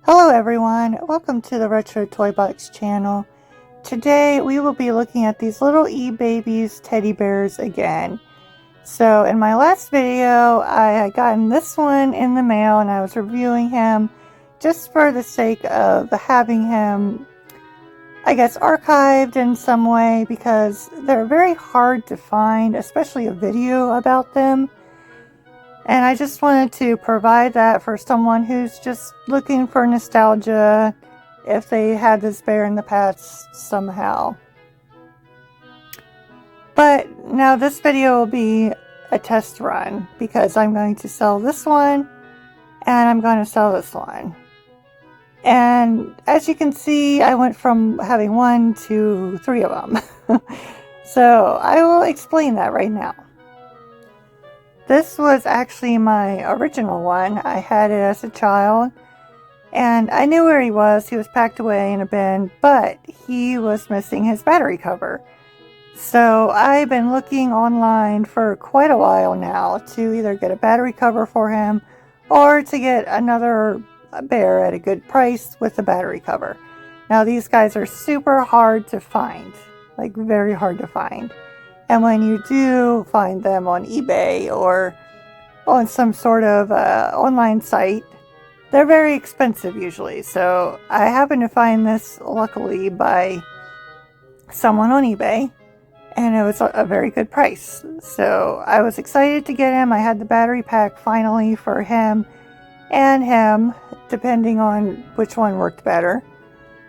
Hello everyone, welcome to the Retro Toy Box channel. Today we will be looking at these little E.Babies teddy bears again. So in my last video I had gotten this one in the mail and I was reviewing him just for the sake of having him, I guess, archived in some way because they're very hard to find, especially a video about them. And I just wanted to provide that for someone who's just looking for nostalgia if they had this bear in the past somehow. But now this video will be a test run because I'm going to sell this one and I'm going to sell this one. And as you can see, I went from having 1 to 3 of them. So I will explain that right now. This was actually my original one. I had it as a child, and I knew where he was. He was packed away in a bin, but he was missing his battery cover. So I've been looking online for quite a while now to either get a battery cover for him or to get another bear at a good price with a battery cover. Now these guys are super hard to find, like very hard to find. And when you do find them on eBay or on some sort of online site, they're very expensive usually. So I happened to find this luckily by someone on eBay, and it was a very good price. So I was excited to get him. I had the battery pack finally for him and him, depending on which one worked better.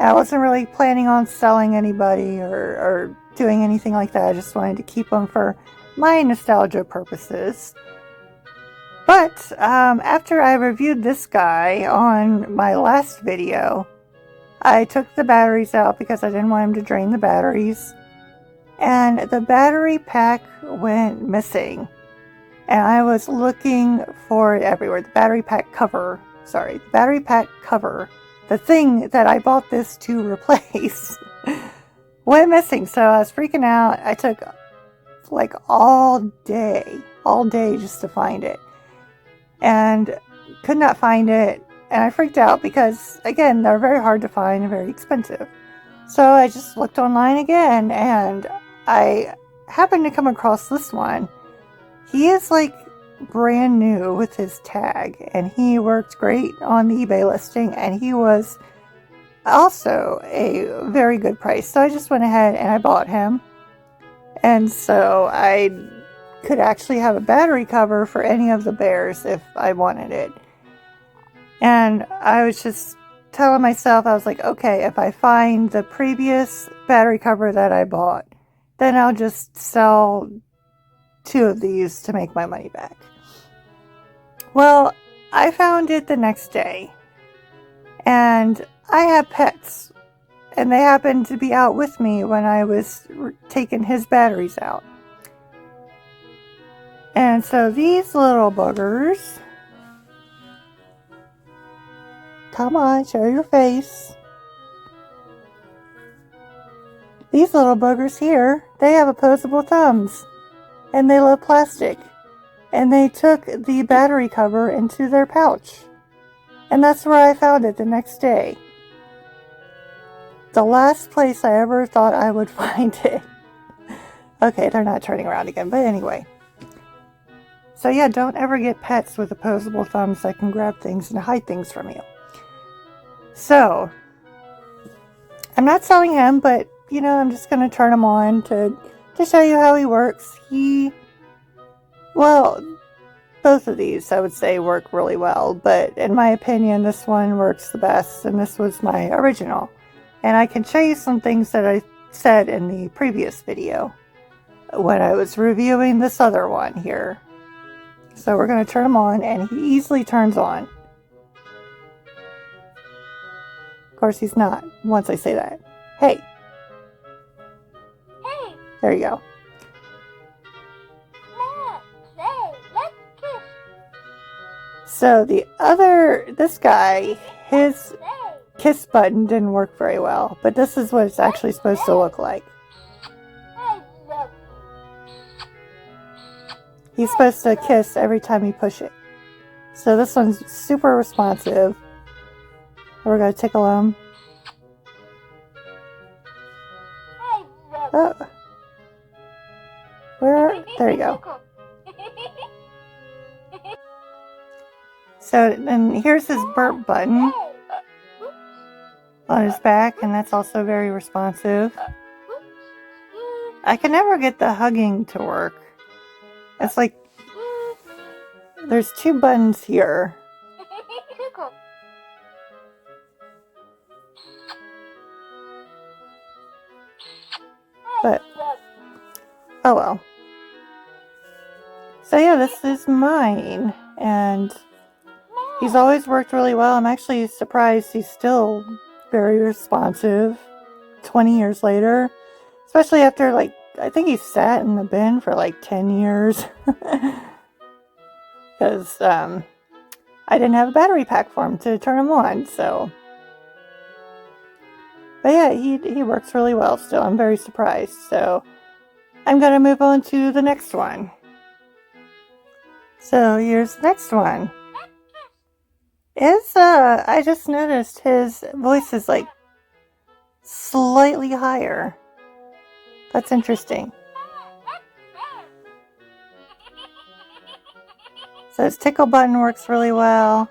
I wasn't really planning on selling anybody or doing anything like that. I just wanted to keep them for my nostalgia purposes. But after I reviewed this guy on my last video, I took the batteries out because I didn't want him to drain the batteries. And the battery pack went missing. And I was looking for it everywhere. The battery pack cover. Sorry, the battery pack cover. The thing that I bought this to replace went missing. So I was freaking out. I took like all day just to find it. And could not find it. And I freaked out because, again, they're very hard to find and very expensive. So I just looked online again and I happened to come across this one. He is like brand new with his tag and he worked great on the eBay listing and he was also a very good price. So I just went ahead and I bought him. And so I could actually have a battery cover for any of the bears if I wanted it. And I was just telling myself, I was like, okay, if I find the previous battery cover that I bought, then I'll just sell 2 of these to make my money back. Well, I found it the next day, and I have pets, and they happened to be out with me when I was taking his batteries out. And so these little boogers, come on, show your face. These little boogers here, they have opposable thumbs, and they love plastic. And they took the battery cover into their pouch. And that's where I found it the next day. The last place I ever thought I would find it. Okay, they're not turning around again, but anyway. So yeah, don't ever get pets with opposable thumbs that can grab things and hide things from you. So, I'm not selling him, but, you know, I'm just going to turn him on to show you how he works. Well, both of these, I would say, work really well, but in my opinion, this one works the best, and this was my original. And I can show you some things that I said in the previous video when I was reviewing this other one here. So we're going to turn him on, and he easily turns on. Of course, he's not, once I say that. Hey! Hey! There you go. So this guy, his kiss button didn't work very well, but this is what it's actually supposed to look like. He's supposed to kiss every time you push it. So this one's super responsive. We're going to tickle him. Oh. Where? There you go. So, and here's his burp button on his back, and that's also very responsive. I can never get the hugging to work. It's like there's two buttons here. But, oh well. So yeah, this is mine, and he's always worked really well. I'm actually surprised he's still very responsive 20 years later, especially after, like, I think he sat in the bin for like 10 years because I didn't have a battery pack for him to turn him on. So, but yeah, he works really well still. I'm very surprised. So I'm going to move on to the next one. So here's the next one. I just noticed his voice is like slightly higher. That's interesting. So his tickle button works really well.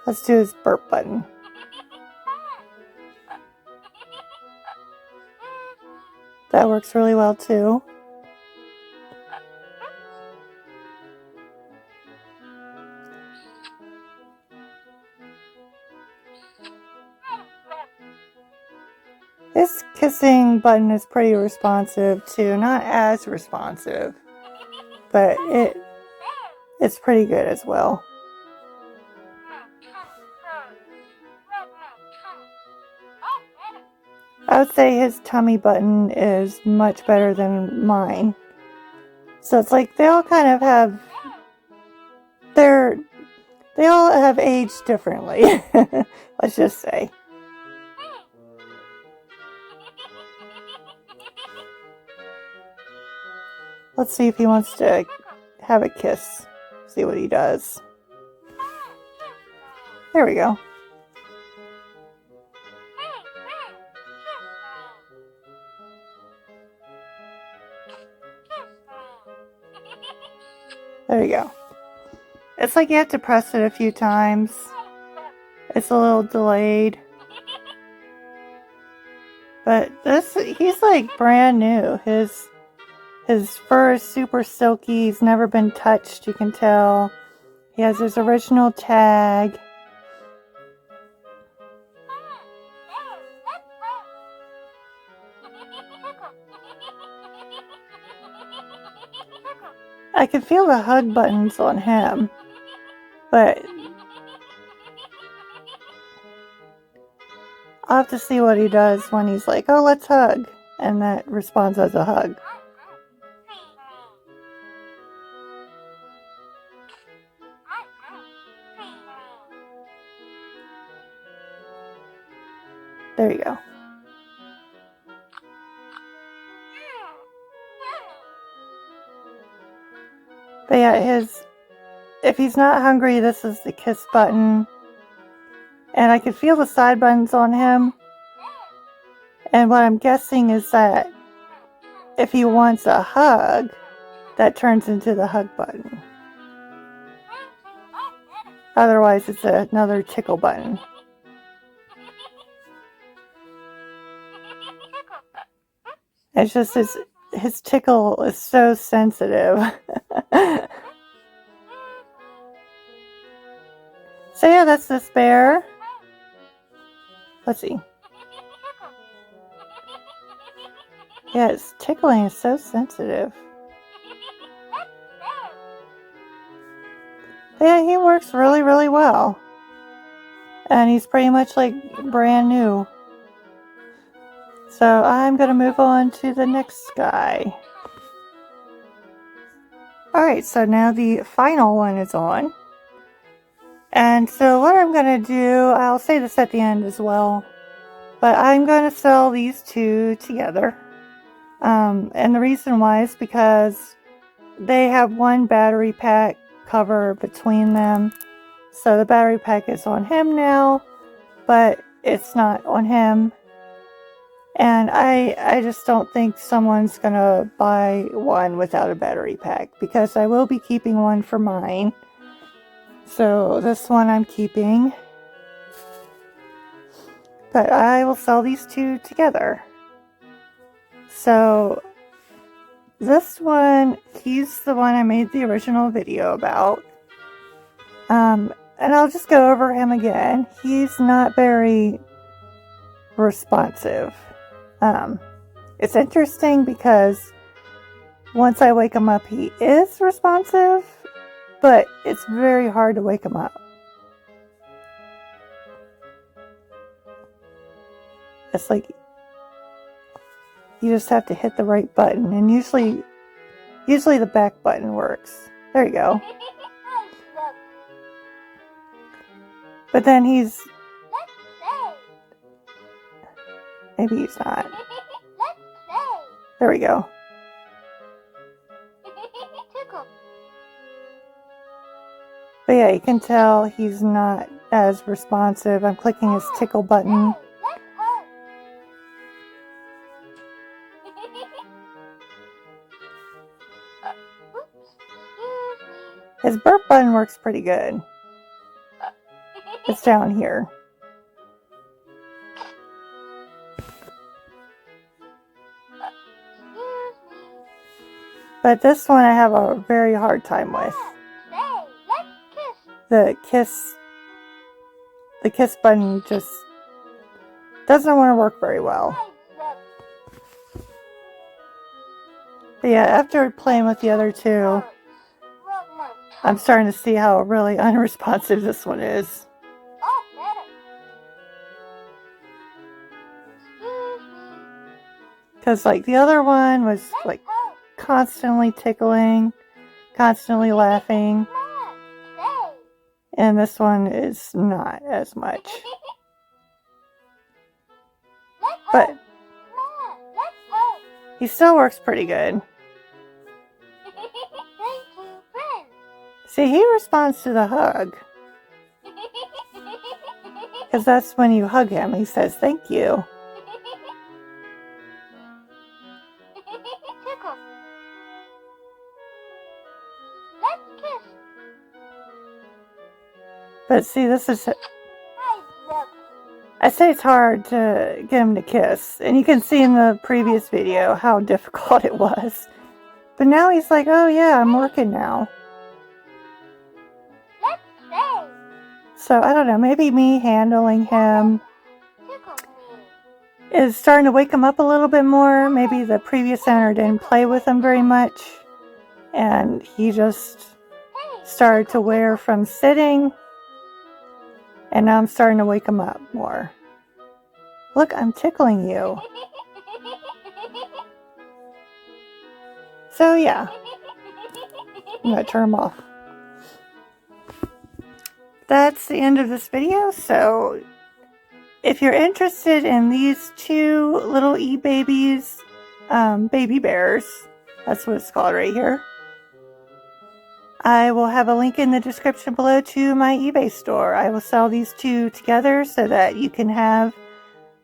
Let's do his burp button. That works really well too. This kissing button is pretty responsive too. Not as responsive, but it's pretty good as well. I would say his tummy button is much better than mine. So it's like they all kind of have they all have aged differently. Let's just say. Let's see if he wants to have a kiss. See what he does. There we go. There you go. It's like you have to press it a few times. It's a little delayed. But he's like brand new. His fur is super silky. He's never been touched, you can tell. He has his original tag. I can feel the hug buttons on him, but I'll have to see what he does when he's like, oh, let's hug, and that responds as a hug. There you go. But yeah, if he's not hungry, this is the kiss button. And I can feel the side buttons on him. And what I'm guessing is that if he wants a hug, that turns into the hug button. Otherwise, it's another tickle button. It's just his tickle is so sensitive. So yeah, that's this bear. Let's see. Yeah, his tickling is so sensitive. But yeah, he works really, really well. And he's pretty much like brand new. So I'm going to move on to the next guy. Alright, so now the final one is on. And so what I'm going to do, I'll say this at the end as well, but I'm going to sell these two together. And the reason why is because they have one battery pack cover between them. So the battery pack is on him now, but it's not on him. And I just don't think someone's going to buy one without a battery pack, because I will be keeping one for mine. So this one I'm keeping. But I will sell these two together. So this one, he's the one I made the original video about. And I'll just go over him again. He's not very responsive. It's interesting because once I wake him up, he is responsive, but it's very hard to wake him up. It's like you just have to hit the right button, and usually the back button works. There you go. But then maybe he's not. There we go. But yeah, you can tell he's not as responsive. I'm clicking his tickle button. His burp button works pretty good. It's down here. But this one I have a very hard time with. The kiss button just doesn't want to work very well. But yeah, after playing with the other two, I'm starting to see how really unresponsive this one is. Because like the other one was like constantly tickling, constantly laughing. And this one is not as much. But he still works pretty good. See, he responds to the hug. Because that's when you hug him. He says, "Thank you." But see, this is... I say it's hard to get him to kiss. And you can see in the previous video how difficult it was. But now he's like, "Oh yeah, I'm working now." So I don't know, maybe me handling him is starting to wake him up a little bit more. Maybe the previous owner didn't play with him very much, and he just started to wear from sitting, and now I'm starting to wake him up more. Look, I'm tickling you. So yeah, I'm going to turn him off. That's the end of this video. So if you're interested in these two little E.Babies baby bears, that's what it's called right here, I will have a link in the description below to my eBay store. I will sell these two together so that you can have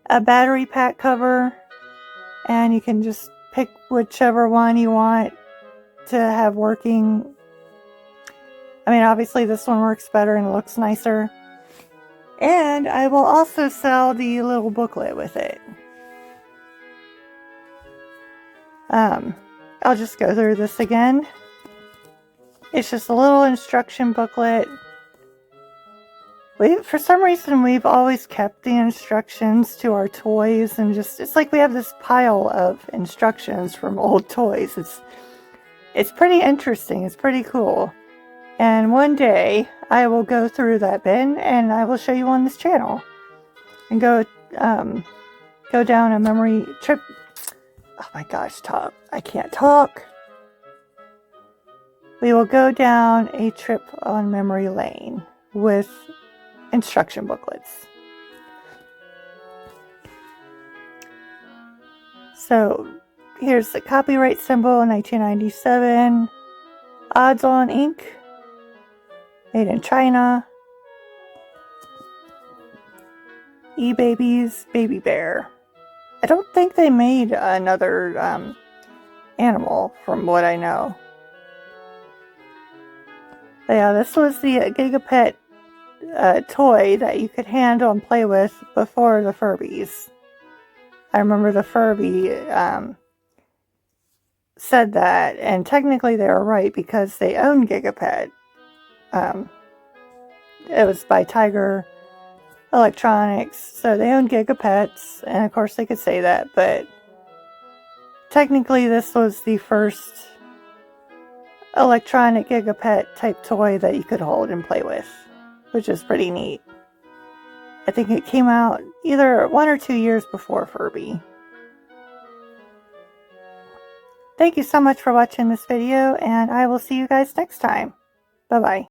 a battery pack cover, and you can just pick whichever one you want to have working. I mean, obviously this one works better and looks nicer. And I will also sell the little booklet with it. I'll just go through this again. It's just a little instruction booklet. For some reason, we've always kept the instructions to our toys, and just, it's like we have this pile of instructions from old toys. It's pretty interesting. It's pretty cool. And one day, I will go through that bin, and I will show you on this channel. And go down a memory trip. Oh my gosh, I can't talk. We will go down a trip on memory lane with instruction booklets. So here's the copyright symbol, 1997. Odds on ink. Made in China. E.Babies Baby Bear. I don't think they made another animal from what I know. But yeah, this was the Gigapet toy that you could handle and play with before the Furbies. I remember the Furby said that, and technically they were right because they own Gigapet. It was by Tiger Electronics, so they own Gigapets, and of course they could say that, but technically this was the first electronic Gigapet type toy that you could hold and play with, which is pretty neat. I think it came out either 1 or 2 years before Furby. Thank you so much for watching this video, and I will see you guys next time. Bye-bye.